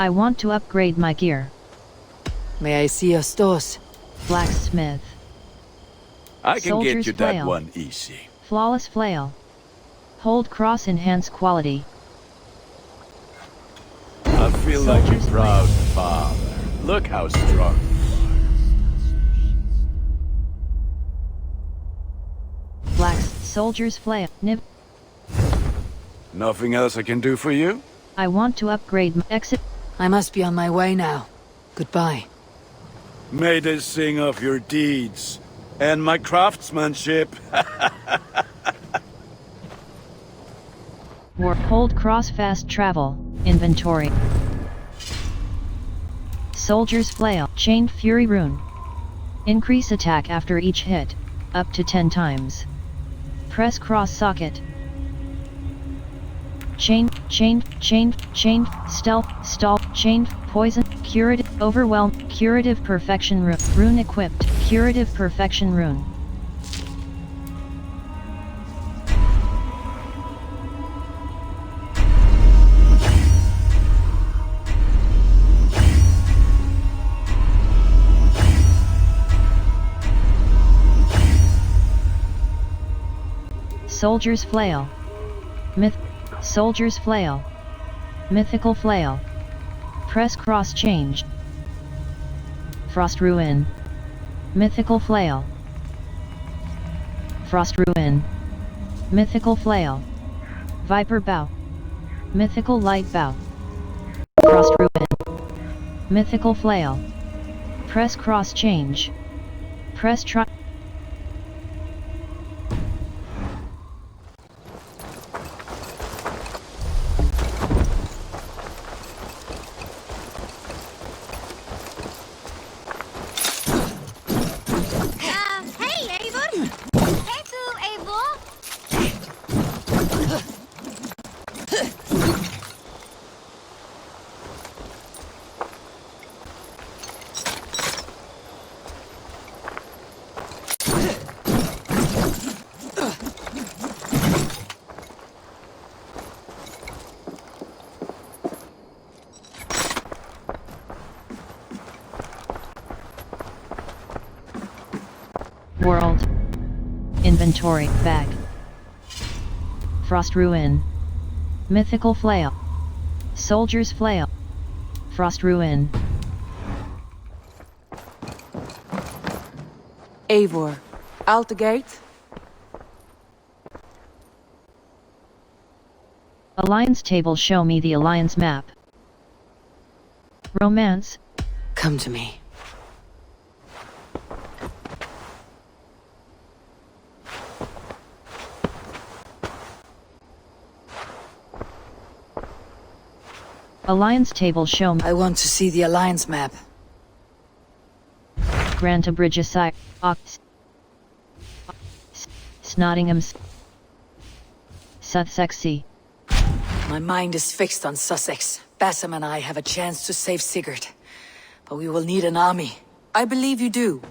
I want to upgrade my gear. May I see your stores? Blacksmith. I can Soldier's get you that flail. one easy. Flawless flail. Hold cross enhance quality. I feel like a Soldier's proud father. Look how strong Black soldier's flail. Nib. Nothing else I can do for you? I want to upgrade my exit. I must be on my way now. Goodbye. May they sing of your deeds and my craftsmanship. Hold cross fast travel. Inventory. Soldier's flail. Chained fury rune. Increase attack after each hit. Up to 10 times. Press cross socket. Chained, stealth, stall, chained, poison, curative, overwhelm, curative perfection rune, rune equipped, curative perfection rune. Soldier's flail. Soldier's flail. Mythical flail. Press cross change. Frost ruin. Mythical flail. Frost ruin. Mythical flail. Viper bow. Mythical light bow. Frost ruin. Mythical flail. Press cross change. Press try. Hey, Eivor! Hey, Eivor! World. Inventory, bag. Frost ruin. Mythical flail. Soldier's flail. Frost ruin. Eivor. Out the gate? Alliance table show me the alliance map. Romance. Come to me. Alliance table show me. I want to see the Alliance map. Grant a bridge aside. Snottingham's. Suthsexe. My mind is fixed on Sussex. Bassam and I have a chance to save Sigurd. But we will need an army. I believe you do.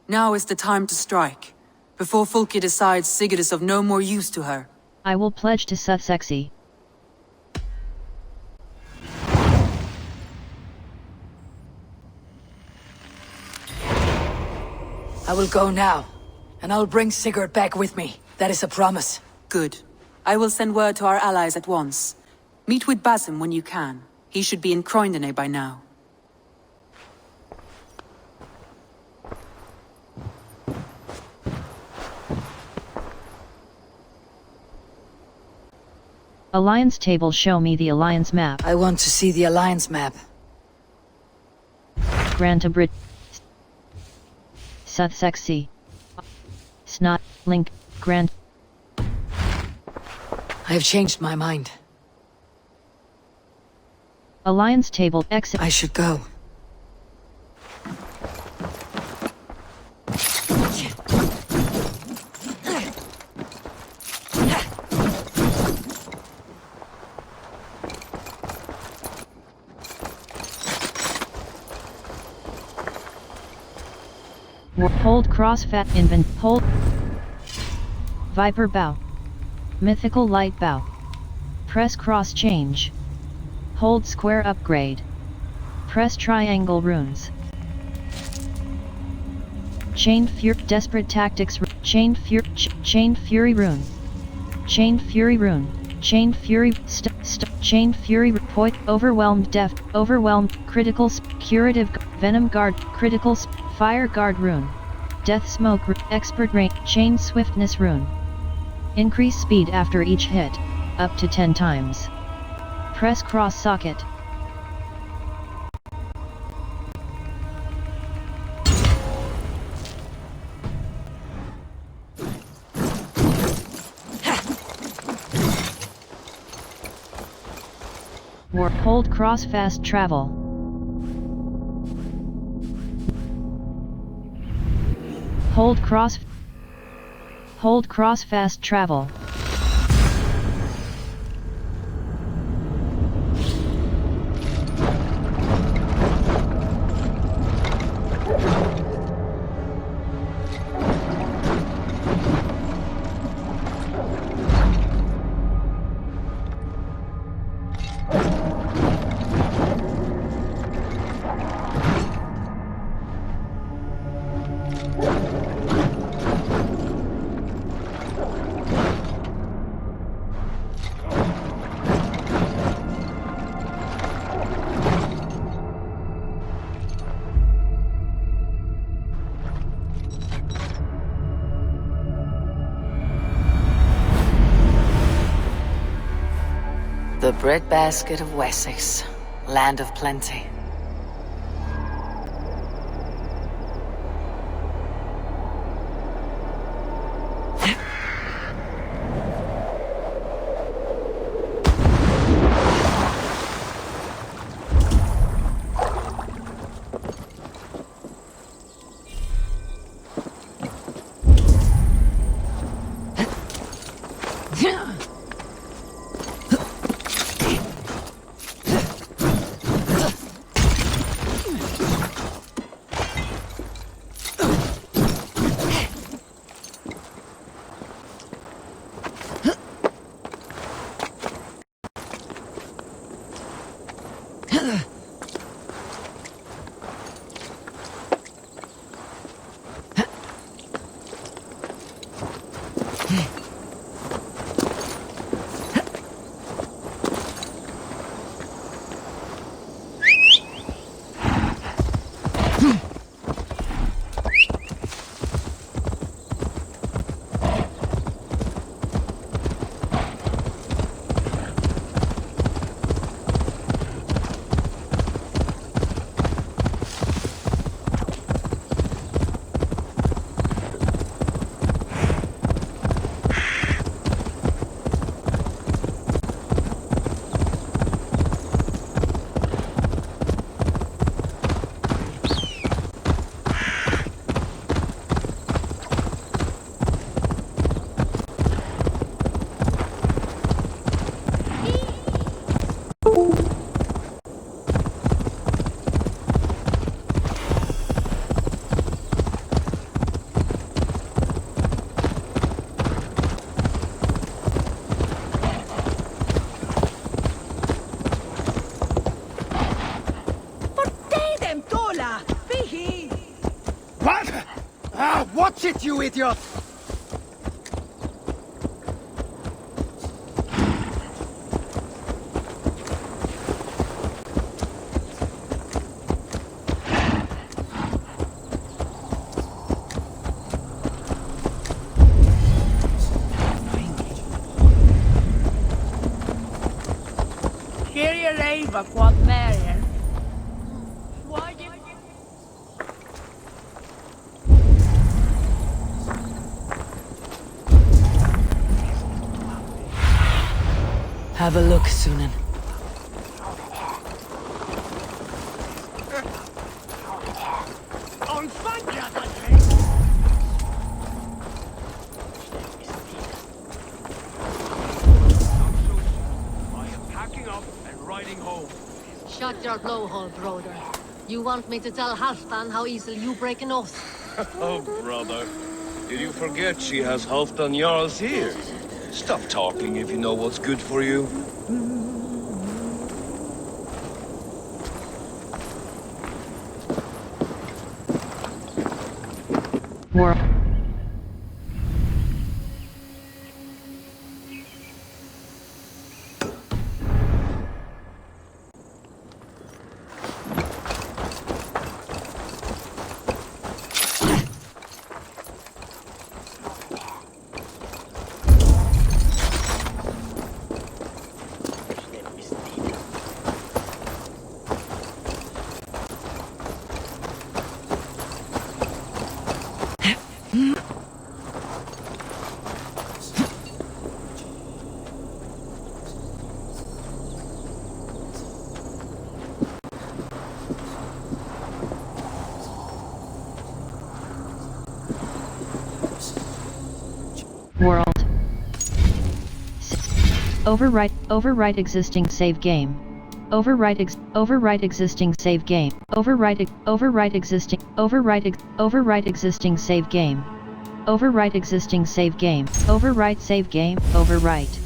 Now is the time to strike. Before Fulke decides Sigurd is of no more use to her. I will pledge to Suthsexe. I will go now. And I'll bring Sigurd back with me. That is a promise. Good. I will send word to our allies at once. Meet with Bassam when you can. He should be in Croydon by now. Alliance table show me the alliance map. I want to see the Alliance map. Grant a bridge. Suthsexe. Snot, link, grant. I have changed my mind. Alliance table exit. I should go. Hold cross fat invent. Hold. Viper bow. Mythical light bow. Press cross change. Hold square upgrade. Press triangle runes. Chain Fury, Desperate Tactics, Chain Fury, Chain Fury rune. Chain Fury rune. Chain Fury, Chain Fury, Overwhelmed Death, Overwhelmed, Critical, Curative, Venom Guard, Critical, Fire Guard rune. Death Smoke, Expert Range, Chain Swiftness rune. Increase speed after each hit, up to 10 times. Press cross socket. Hold cross fast travel. Hold cross fast travel. The breadbasket of Wessex, land of plenty. Watch it, you idiot! Here you Eivor, quad Marion. Have a look, Sunan. Shut your blowhole, brother. You want me to tell Halfdan how easily you break an oath? Oh, brother. Did you forget she has Halfdan Jarls here? Stop talking if you know what's good for you. World. World. Overwrite existing save game. Overwrite existing save game. Overwrite existing save game. Overwrite existing save game. Overwrite save game. Overwrite.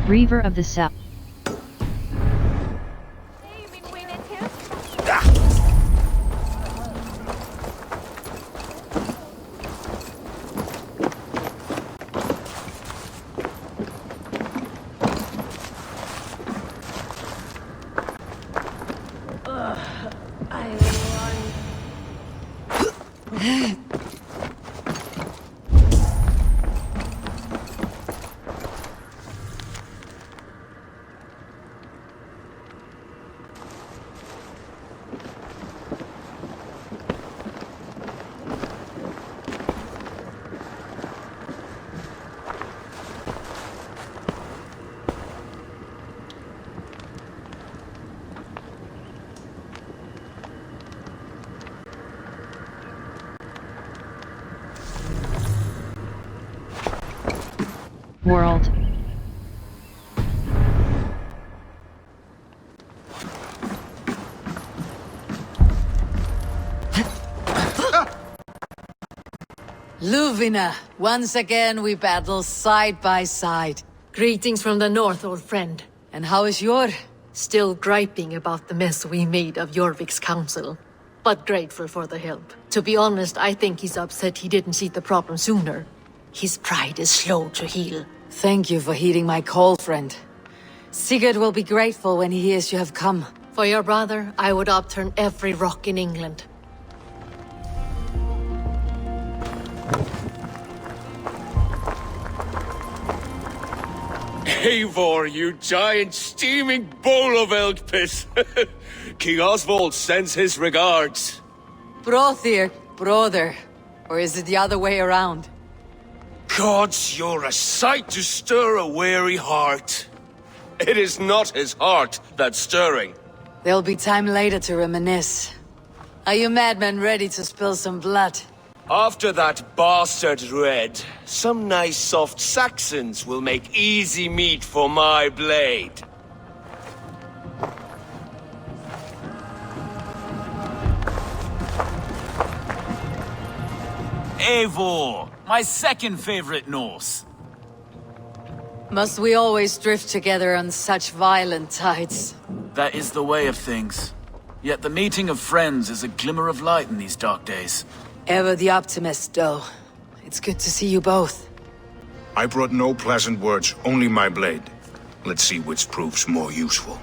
Reaver of the South. World. Luvina, once again we battle side by side. Greetings from the north, old friend. And how is your? Still griping about the mess we made of Jorvik's council, but grateful for the help. To be honest, I think he's upset he didn't see the problem sooner. His pride is slow to heal. Thank you for heeding my call, friend. Sigurd will be grateful when he hears you have come. For your brother, I would upturn every rock in England. Eivor, you giant steaming bowl of elk piss! King Oswald sends his regards. Brothir, brother. Or is it the other way around? Gods, you're a sight to stir a weary heart. It is not his heart that's stirring. There'll be time later to reminisce. Are you madmen ready to spill some blood? After that bastard Red, some nice soft Saxons will make easy meat for my blade. Eivor, my second favorite Norse. Must we always drift together on such violent tides? That is the way of things. Yet the meeting of friends is a glimmer of light in these dark days. Ever the optimist, though. It's good to see you both. I brought no pleasant words, only my blade. Let's see which proves more useful.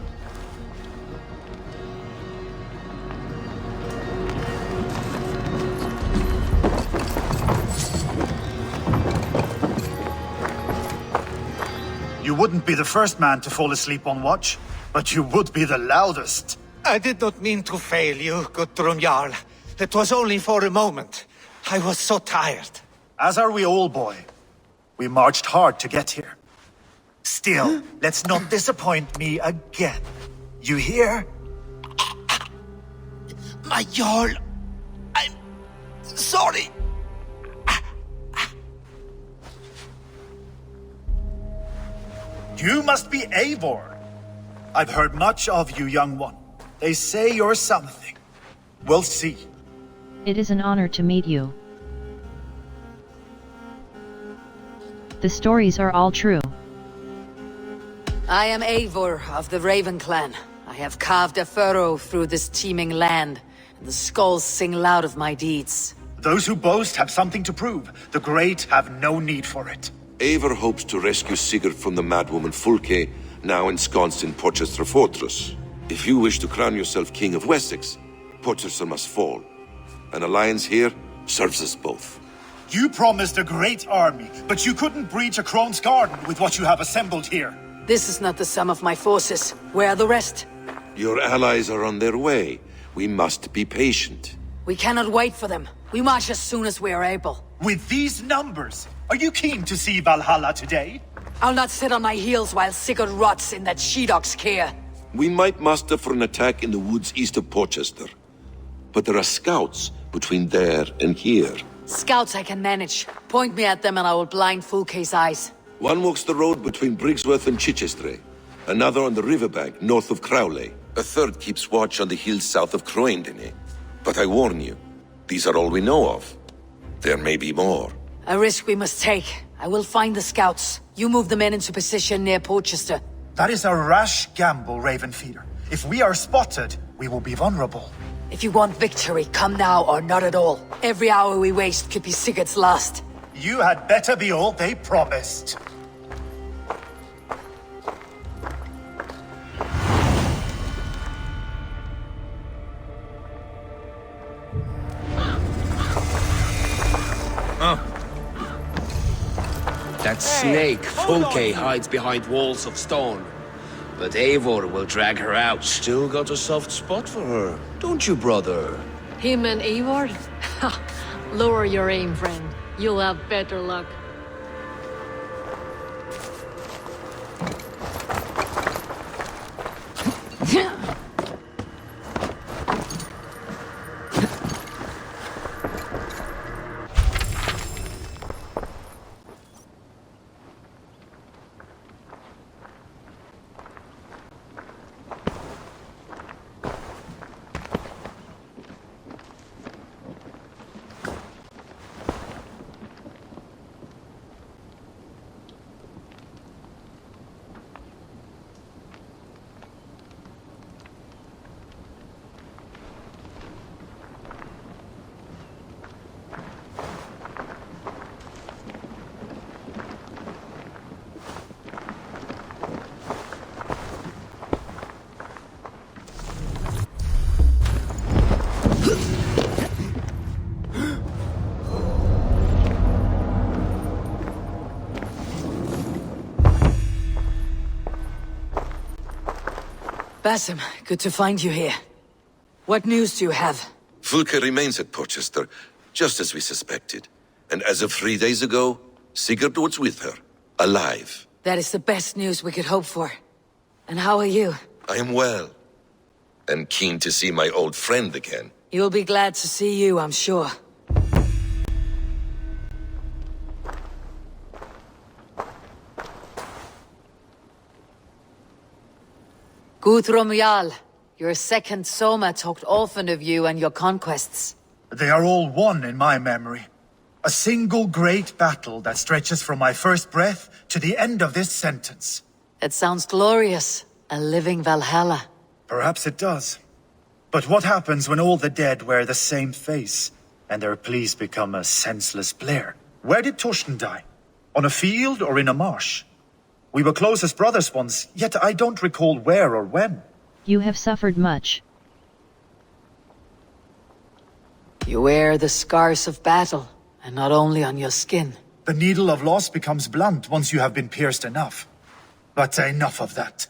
You wouldn't be the first man to fall asleep on watch, but you would be the loudest. I did not mean to fail you, Guthrum Jarl. It was only for a moment. I was so tired. As are we all, boy. We marched hard to get here. Still, let's not disappoint me again. You hear? My Jarl, I'm sorry. You must be Eivor. I've heard much of you, young one. They say you're something. We'll see. It is an honor to meet you. The stories are all true. I am Eivor of the Raven Clan. I have carved a furrow through this teeming land, and the skulls sing loud of my deeds. Those who boast have something to prove. The great have no need for it. Eivor hopes to rescue Sigurd from the madwoman Fulke, now ensconced in Porchester Fortress. If you wish to crown yourself King of Wessex, Porchester must fall. An alliance here serves us both. You promised a great army, but you couldn't breach a Crone's garden with what you have assembled here. This is not the sum of my forces. Where are the rest? Your allies are on their way. We must be patient. We cannot wait for them. We march as soon as we are able. With these numbers, are you keen to see Valhalla today? I'll not sit on my heels while Sigurd rots in that she-dog's care. We might muster for an attack in the woods east of Porchester. But there are scouts between there and here. Scouts I can manage. Point me at them and I will blind Fulke's eyes. One walks the road between Briggsworth and Chichester. Another on the riverbank north of Crowley. A third keeps watch on the hills south of Croendene. But I warn you, these are all we know of. There may be more. A risk we must take. I will find the scouts. You move the men into position near Porchester. That is a rash gamble, Ravenfeeder. If we are spotted, we will be vulnerable. If you want victory, come now or not at all. Every hour we waste could be Sigurd's last. You had better be all they promised. That snake, Fulke, hides behind walls of stone. But Eivor will drag her out. Still got a soft spot for her, don't you, brother? Him and Eivor? Ha! Lower your aim, friend. You'll have better luck. Basim, good to find you here. What news do you have? Fulke remains at Porchester, just as we suspected. And as of 3 days ago, Sigurd was with her, alive. That is the best news we could hope for. And how are you? I am well, and keen to see my old friend again. You'll be glad to see you, I'm sure. Guthrum Jarl, your second Soma talked often of you and your conquests. They are all one in my memory. A single great battle that stretches from my first breath to the end of this sentence. It sounds glorious. A living Valhalla. Perhaps it does. But what happens when all the dead wear the same face, and their pleas become a senseless blare? Where did Torsten die? On a field or in a marsh? We were close as brothers once, yet I don't recall where or when. You have suffered much. You wear the scars of battle, and not only on your skin. The needle of loss becomes blunt once you have been pierced enough. But enough of that.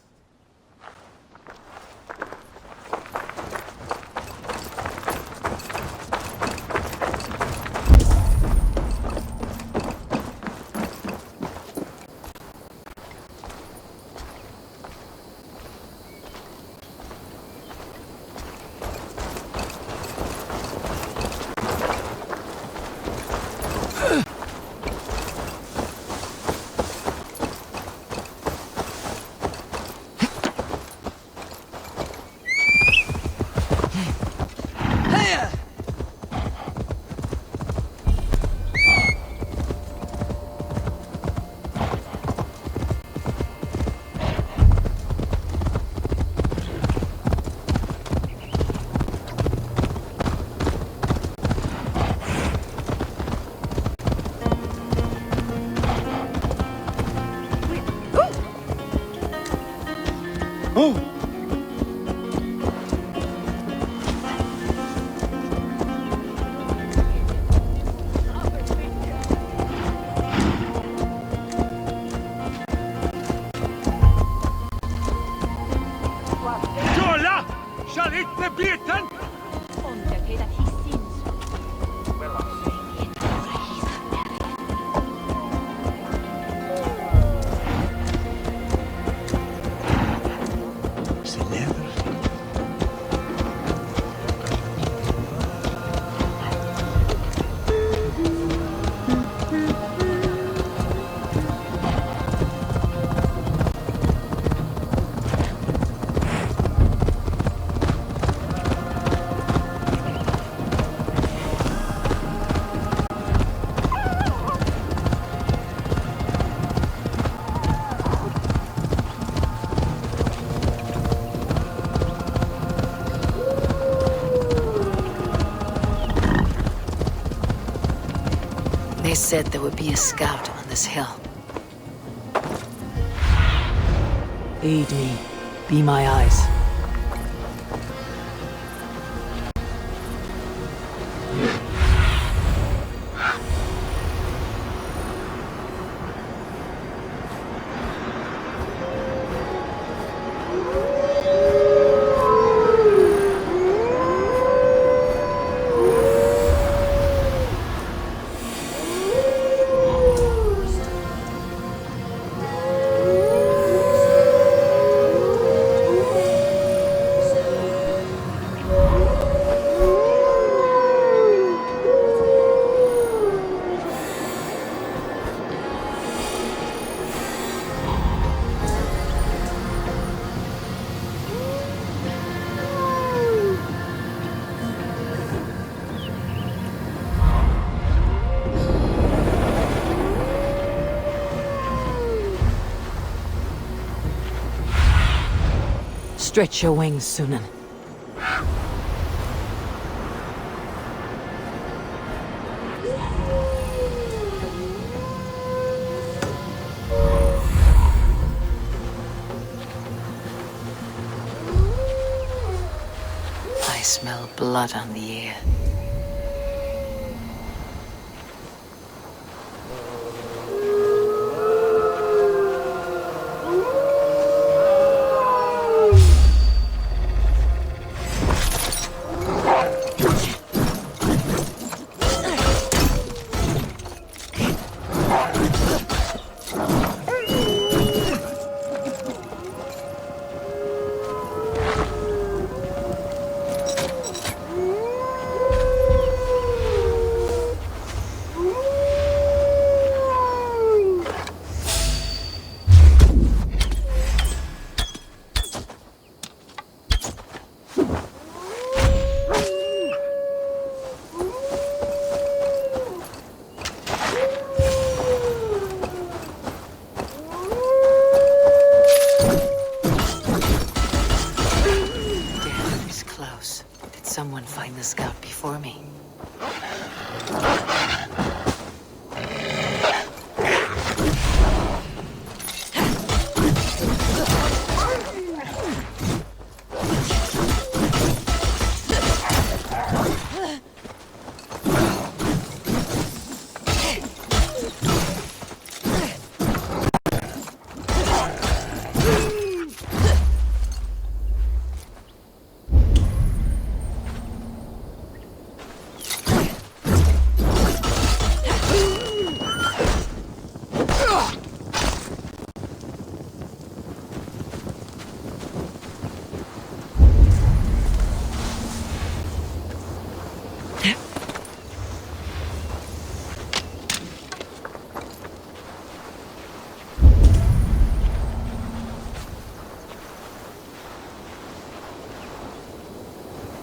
They said there would be a scout on this hill. Aid me. Be my eyes. Stretch your wings, Sunan. I smell blood on the air. Someone find the scout before me.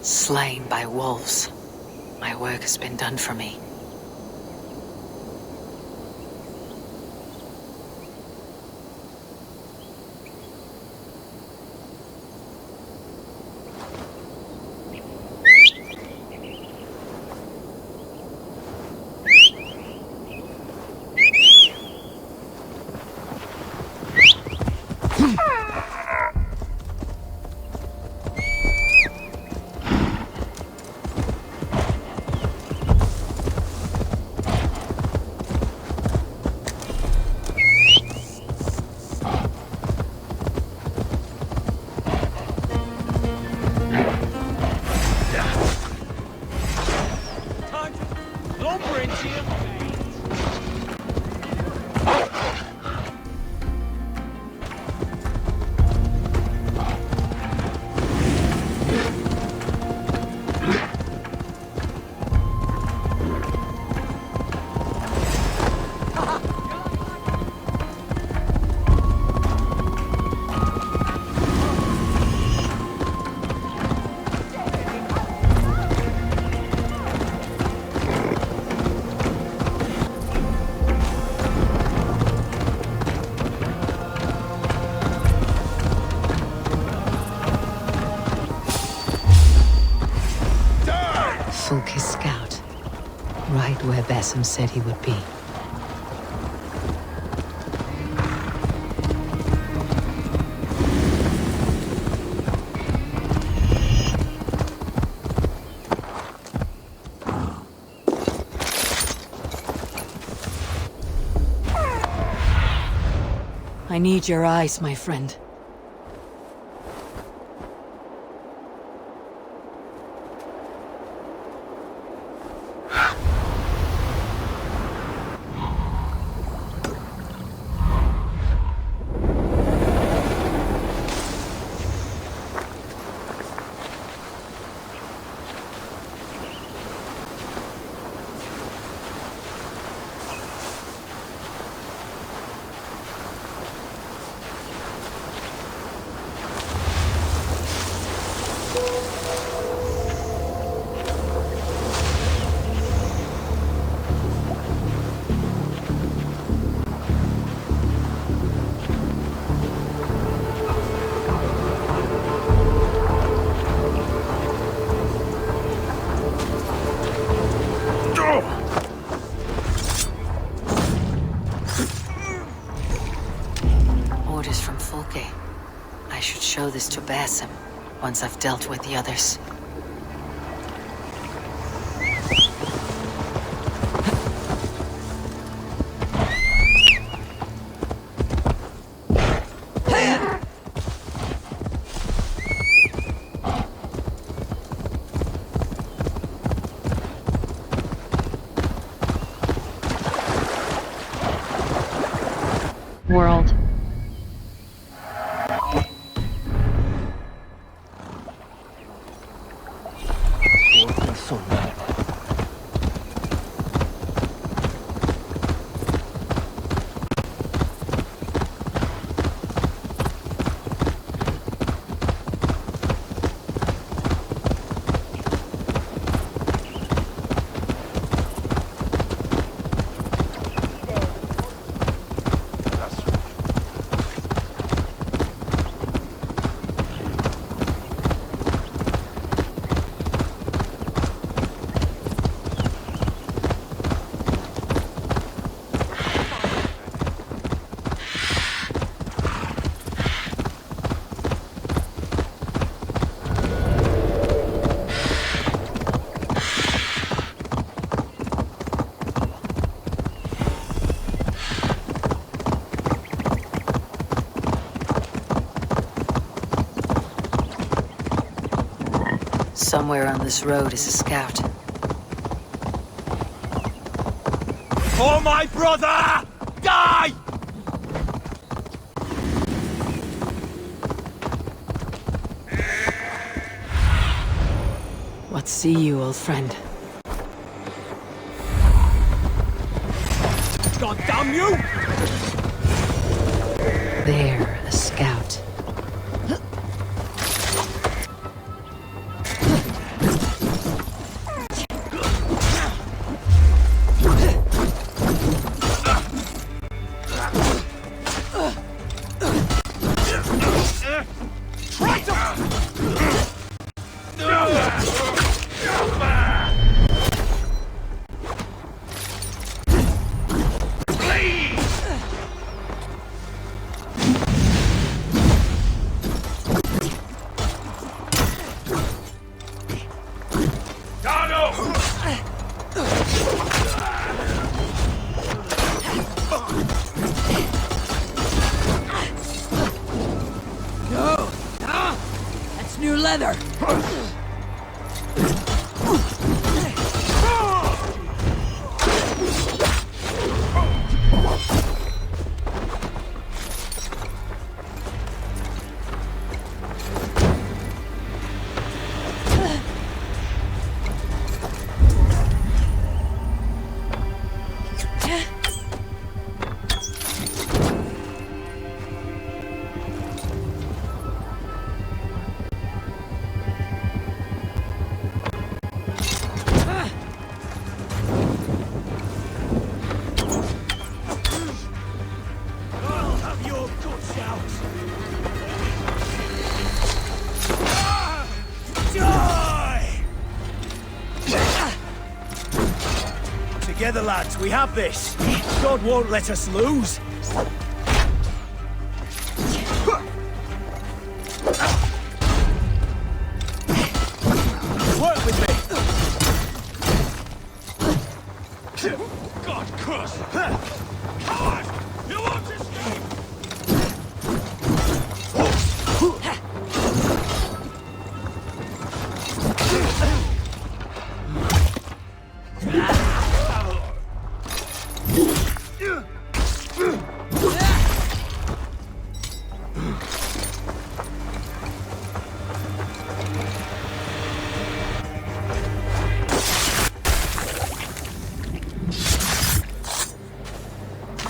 Slain by wolves. My work has been done for me. Fulke's scout. Right where Basim said he would be. I need your eyes, my friend. Orders from Fulke. I should show this to Basim once I've dealt with the others. World. Somewhere on this road is a scout. For my brother! Die! What see you, old friend? God damn you! There, a scout. That's new leather. Together, lads, we have this. God won't let us lose. Work with me. God curse! Coward! You want to escape?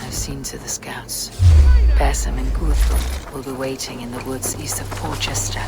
I've seen to the scouts. Basim and Guthrum will be waiting in the woods east of Porchester.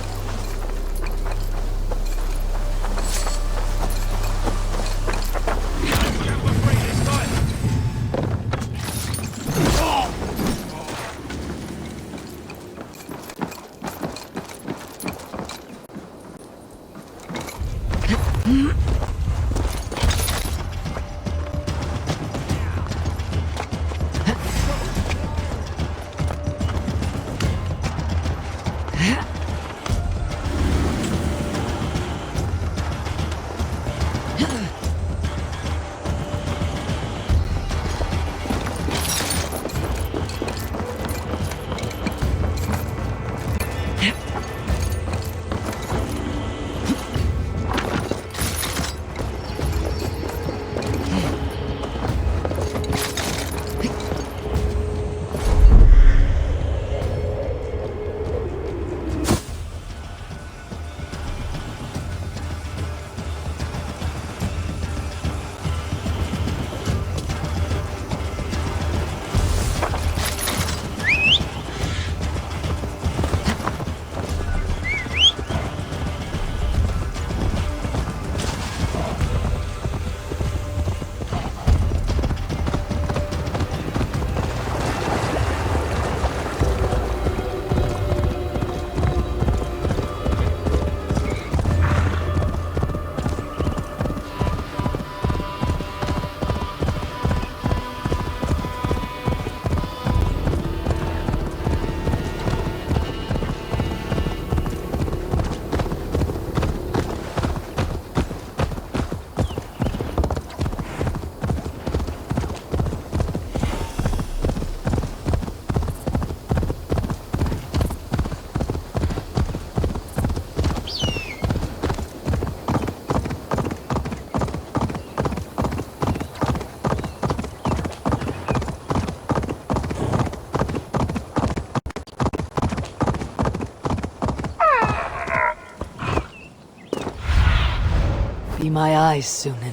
Be my eyes, Sunan.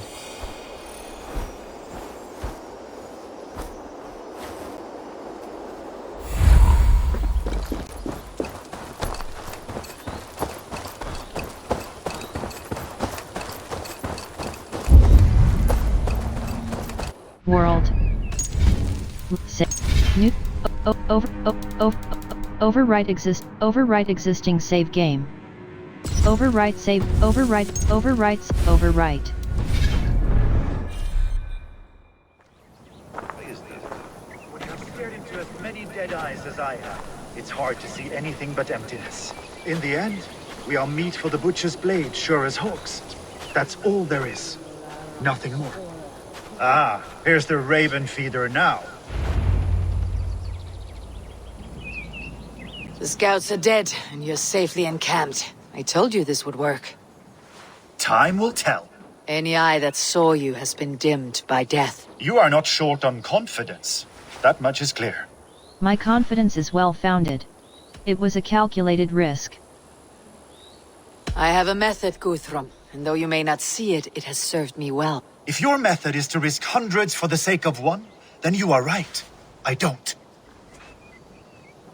World. New. Over. Overwrite existing save game. Overwrite save, overwrite. When you're stared into as many dead eyes as I have, it's hard to see anything but emptiness. In the end, we are meat for the butcher's blade, sure as hawks. That's all there is. Nothing more. Ah, here's the raven feeder now. The scouts are dead, and you're safely encamped. I told you this would work. Time will tell. Any eye that saw you has been dimmed by death. You are not short on confidence. That much is clear. My confidence is well founded. It was a calculated risk. I have a method, Guthrum, and though you may not see it, it has served me well. If your method is to risk hundreds for the sake of one, then you are right. I don't.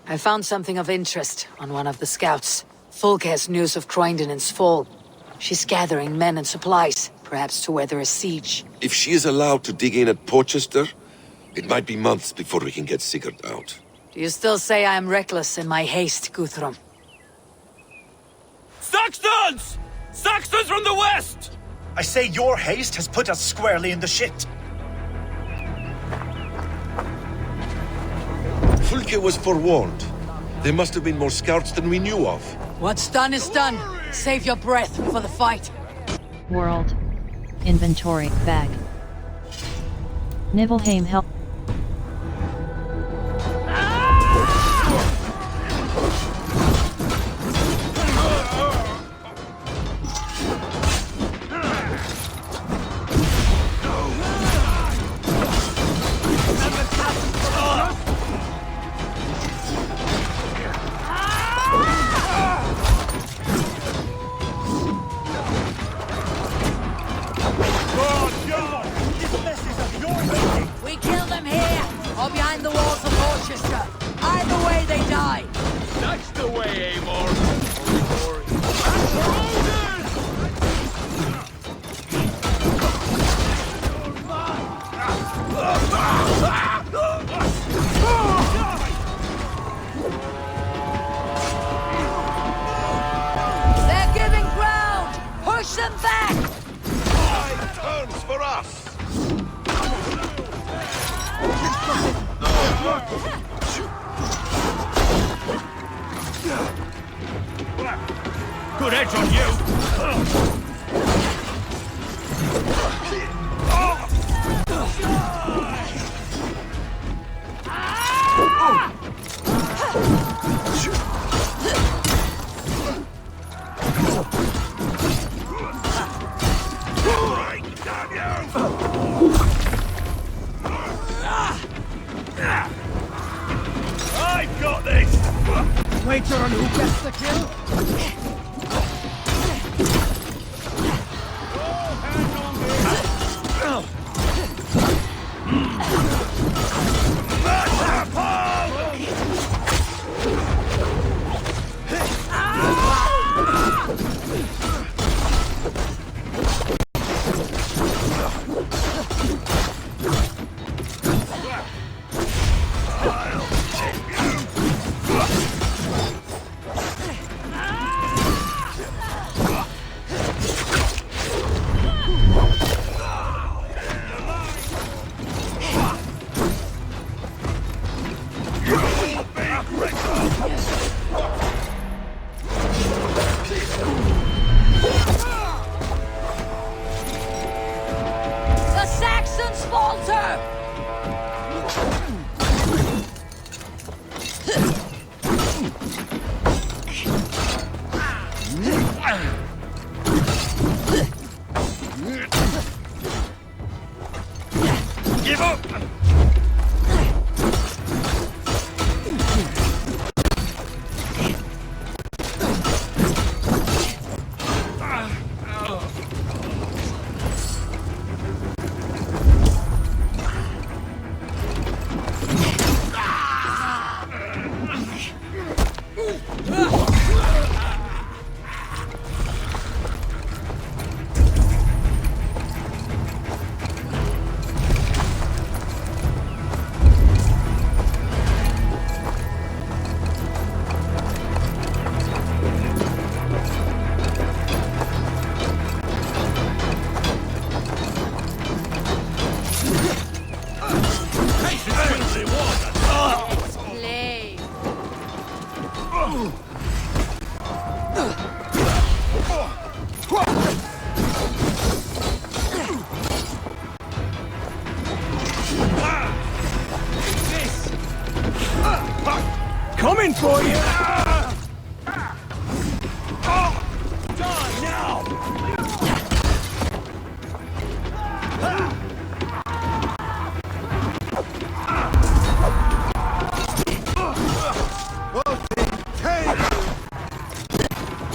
I found something of interest on one of the scouts. Fulke has news of Croydon's fall. She's gathering men and supplies, perhaps to weather a siege. If she is allowed to dig in at Porchester, it might be months before we can get Sigurd out. Do you still say I am reckless in my haste, Guthrum? Saxons! Saxons from the west! I say your haste has put us squarely in the shit. Fulke was forewarned. There must have been more scouts than we knew of. What's done is done. Save your breath for the fight. World. Inventory, bag. Nibelheim help. We kill them here, or behind the walls of Porchester. Either way, they die. That's the way, Eivor. They're giving ground. Push them back. Turns for us. Good edge on you! I've got this! Wager on who gets the kill?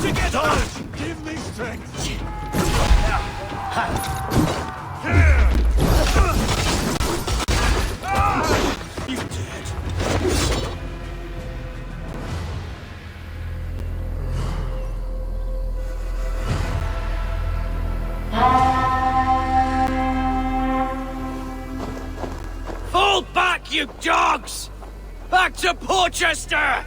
together! Give me strength! You did. Fall back, you dogs! Back to Porchester!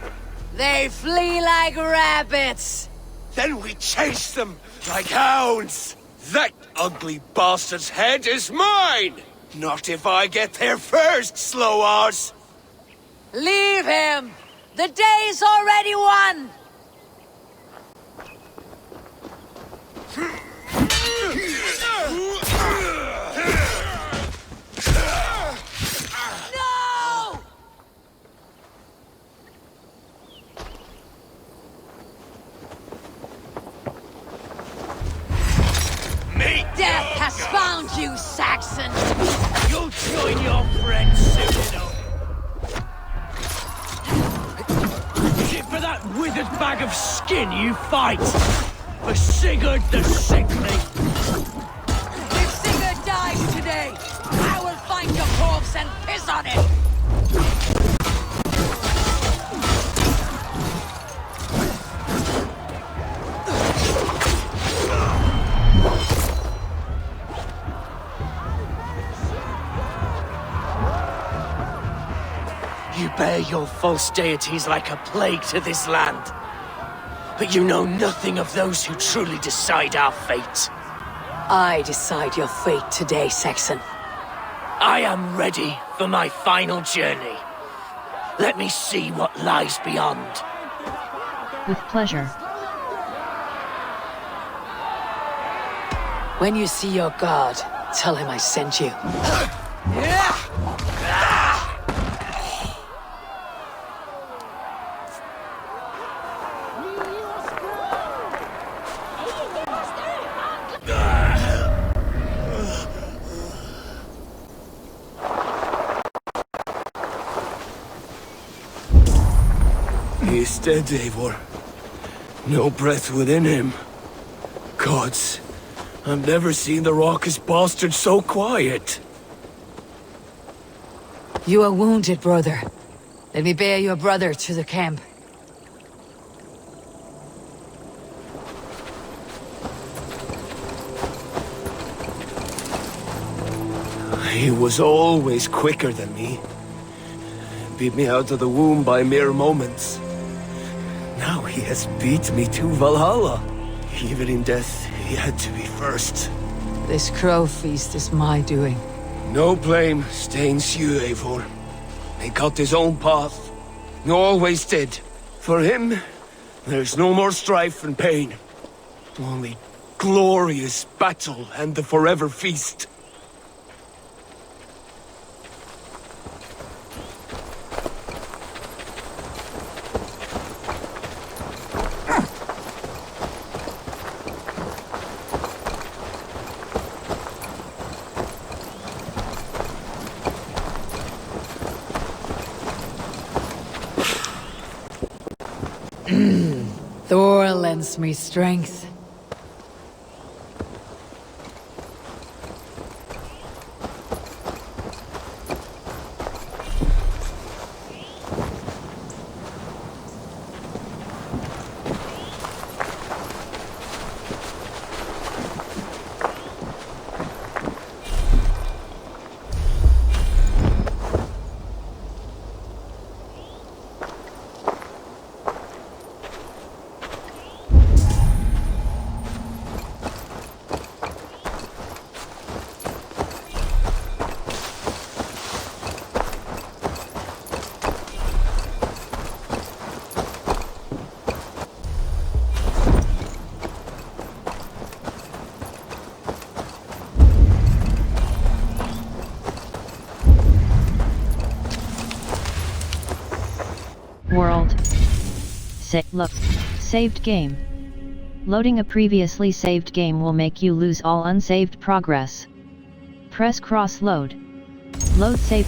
They flee like rabbits. Then we chase them like hounds. That ugly bastard's head is mine! Not if I get there first, slow-ass! Leave him! The day's already won! No! Me? Death has found you, Saxon! You'll join your friends soon enough. Is it for that withered bag of skin you fight? For Sigurd the Sickly? If Sigurd dies today, I will find your corpse and piss on it! You bear your false deities like a plague to this land. But you know nothing of those who truly decide our fate. I decide your fate today, Saxon. I am ready for my final journey. Let me see what lies beyond. With pleasure. When you see your god, tell him I sent you. He is dead, Eivor. No breath within him. Gods, I've never seen the raucous bastard so quiet. You are wounded, brother. Let me bear your brother to the camp. He was always quicker than me. Beat me out of the womb by mere moments. Now he has beat me to Valhalla. Even in death, he had to be first. This crow feast is my doing. No blame stains you, Eivor. He cut his own path. He always did. For him, there's no more strife and pain. Only glorious battle and the forever feast. Thor lends me strength. World. Look. Saved game. Loading a previously saved game will make you lose all unsaved progress. Press cross load. Load save.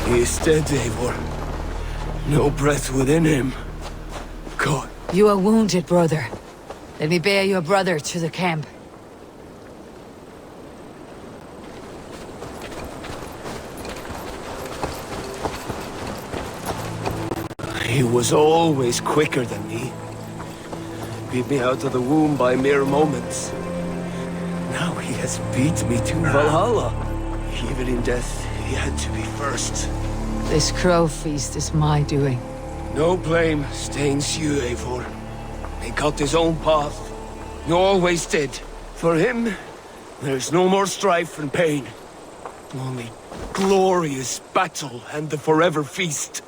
He is dead, Eivor. No breath within him. God. You are wounded, brother. Let me bear your brother to the camp. He was always quicker than me. Beat me out of the womb by mere moments. Now he has beat me to Valhalla. Even in death, he had to be first. This crow feast is my doing. No blame stains you, Eivor. He cut his own path. He always did. For him, there's no more strife and pain. Only glorious battle and the forever feast.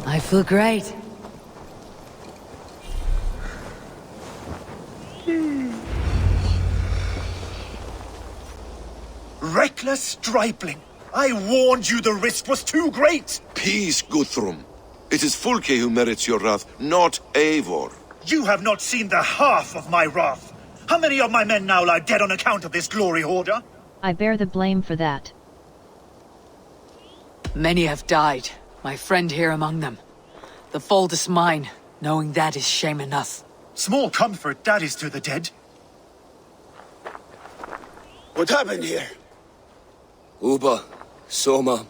I feel great. Reckless stripling! I warned you the risk was too great! Peace, Guthrum. It is Fulke who merits your wrath, not Eivor. You have not seen the half of my wrath. How many of my men now lie dead on account of this glory hoarder? I bear the blame for that. Many have died, my friend here among them. The fault is mine, knowing that is shame enough. Small comfort that is to the dead. What happened here? Uba, Soma,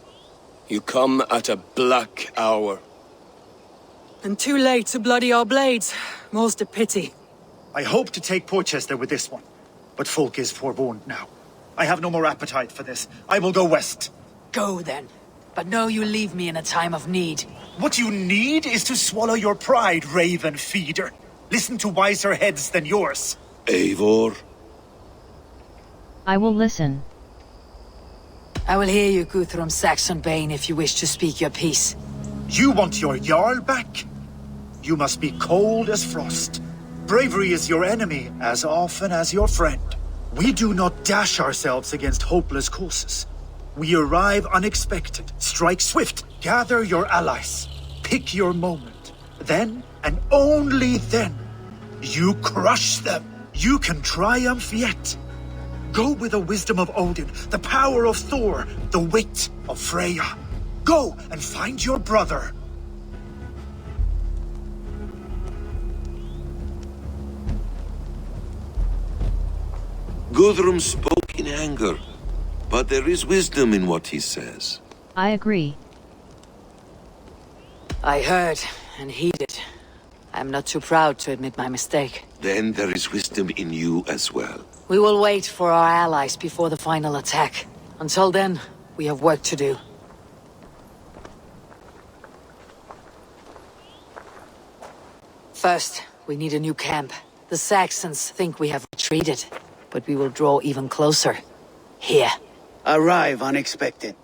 you come at a black hour. And too late to bloody our blades. Most a pity. I hope to take Porchester with this one, but Folk is forewarned now. I have no more appetite for this. I will go west. Go then, but know you leave me in a time of need. What you need is to swallow your pride, raven feeder. Listen to wiser heads than yours. Eivor? I will listen. I will hear you, Guthrum Saxon-Bane, if you wish to speak your piece. You want your Jarl back? You must be cold as frost. Bravery is your enemy as often as your friend. We do not dash ourselves against hopeless courses. We arrive unexpected, strike swift, gather your allies, pick your moment. Then, and only then, you crush them. You can triumph yet. Go with the wisdom of Odin, the power of Thor, the wit of Freya. Go and find your brother. Guthrum spoke in anger, but there is wisdom in what he says. I agree. I heard and heeded. I'm not too proud to admit my mistake. Then there is wisdom in you as well. We will wait for our allies before the final attack. Until then, we have work to do. First, we need a new camp. The Saxons think we have retreated, but we will draw even closer. Here. Arrive unexpected.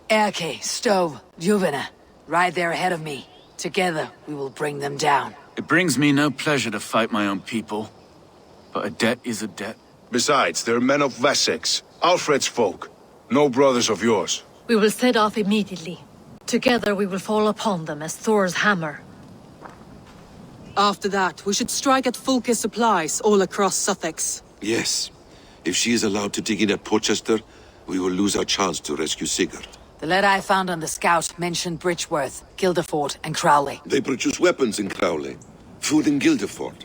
Erke, Stove, Juvena, right there ahead of me. Together, we will bring them down. It brings me no pleasure to fight my own people. But a debt is a debt. Besides, they're men of Wessex, Alfred's folk. No brothers of yours. We will set off immediately. Together we will fall upon them as Thor's hammer. After that, we should strike at Fulke's supplies all across Suthsexe. Yes. If she is allowed to dig in at Porchester, we will lose our chance to rescue Sigurd. The letter I found on the scout mentioned Bridgeworth, Guildeford, and Crowley. They produce weapons in Crowley, food in Guildeford.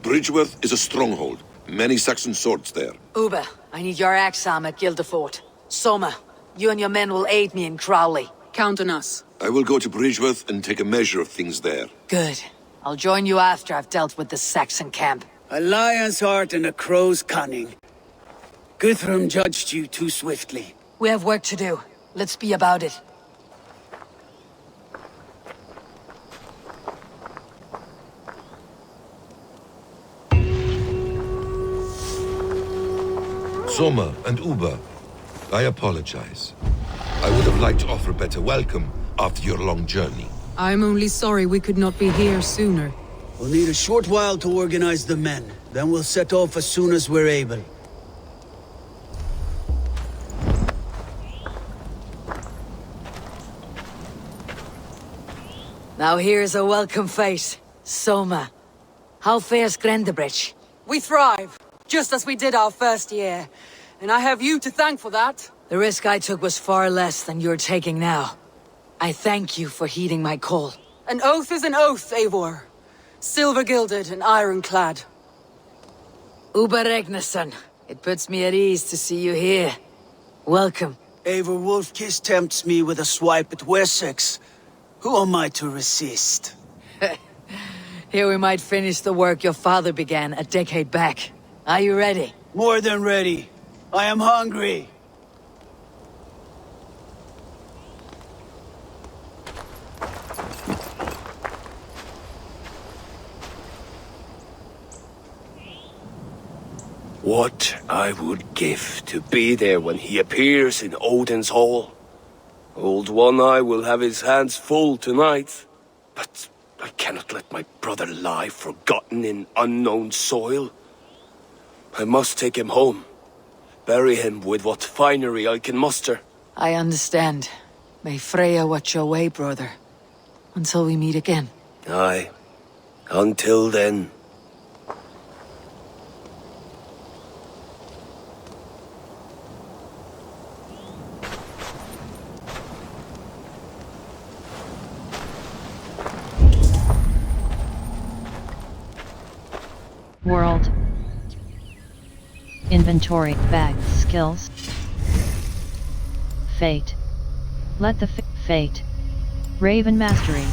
Bridgeworth is a stronghold. Many Saxon swords there. Uber, I need your axe arm at Guildeford. Soma, you and your men will aid me in Crowley. Count on us. I will go to Bridgeworth and take a measure of things there. Good. I'll join you after I've dealt with the Saxon camp. A lion's heart and a crow's cunning. Guthrum judged you too swiftly. We have work to do. Let's be about it. Soma and Uber, I apologize. I would have liked to offer a better welcome after your long journey. I'm only sorry we could not be here sooner. We'll need a short while to organize the men. Then we'll set off as soon as we're able. Now here's a welcome face. Soma. How fares Grendebridge? We thrive, just as we did our first year. And I have you to thank for that. The risk I took was far less than you're taking now. I thank you for heeding my call. An oath is an oath, Eivor. Silver-gilded and ironclad. Uber Regnesson. It puts me at ease to see you here. Welcome. Eivor Wolfkiss tempts me with a swipe at Wessex. Who am I to resist? Here we might finish the work your father began a decade back. Are you ready? More than ready. I am hungry. What I would give to be there when he appears in Odin's Hall. Old One Eye will have his hands full tonight. But I cannot let my brother lie forgotten in unknown soil. I must take him home. Bury him with what finery I can muster. I understand. May Freya watch your way, brother. Until we meet again. Aye. Until then. World. Inventory, bag, skills. Fate. Let the fate. Raven mastery.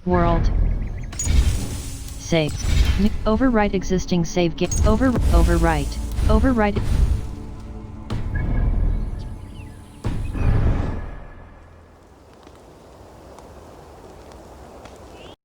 World. Save. Overwrite existing save game. Overwrite.